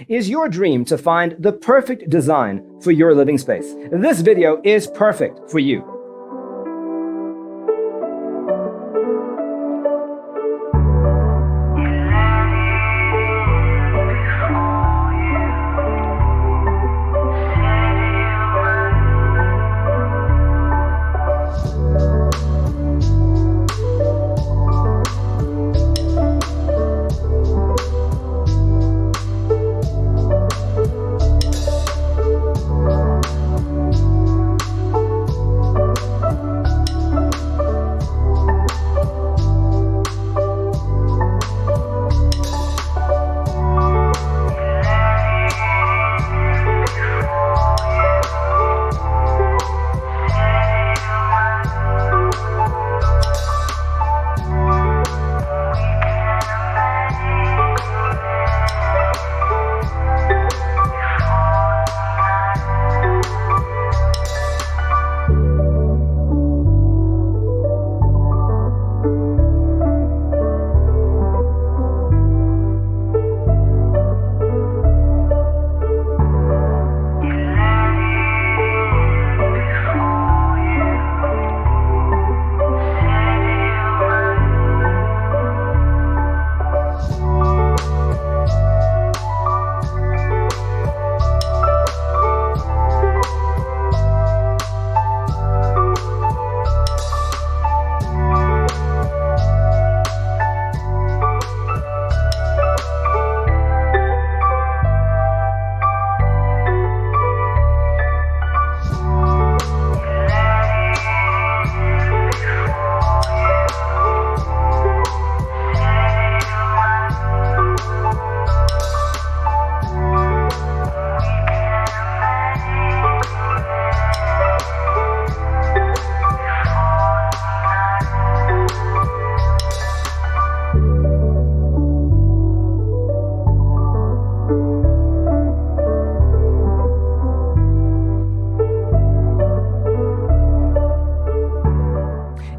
Is your dream to find the perfect design for your living space? This video is perfect for you.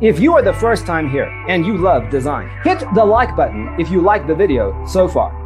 If you are the first time here and you love design, hit the like button if you like the video so far.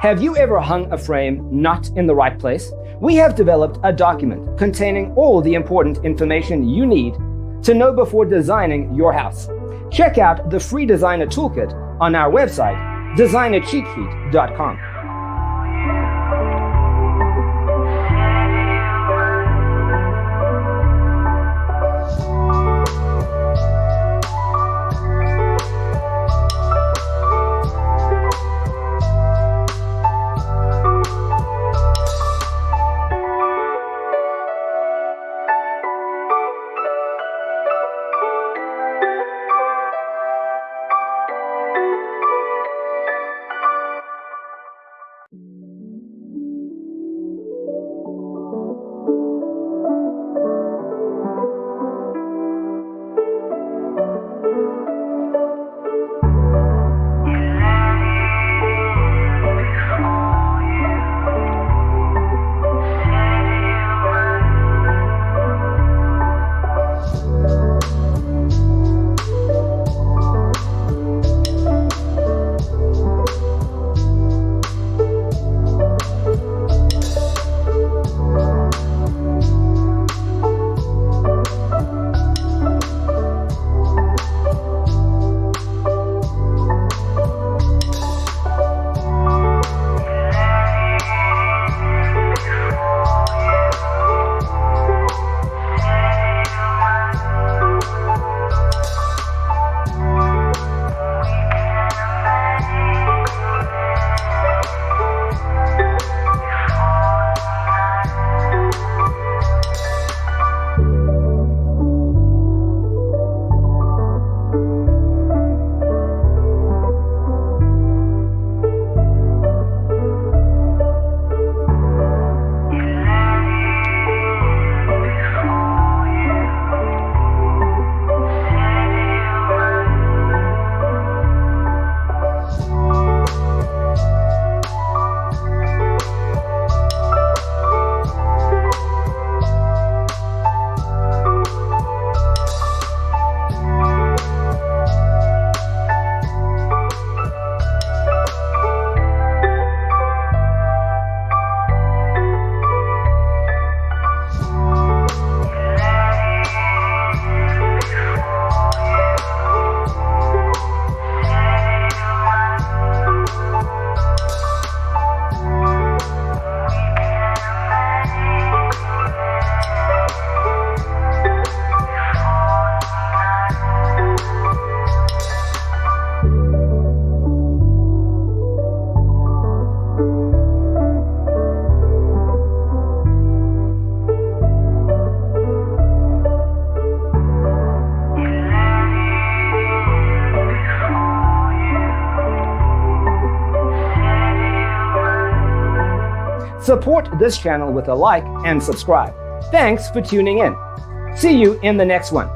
Have you ever hung a frame not in the right place? We have developed a document containing all the important information you need to know before designing your house. Check out the free designer toolkit on our website, designercheatsheet.com. Support this channel with a like and subscribe. Thanks for tuning in. See you in the next one.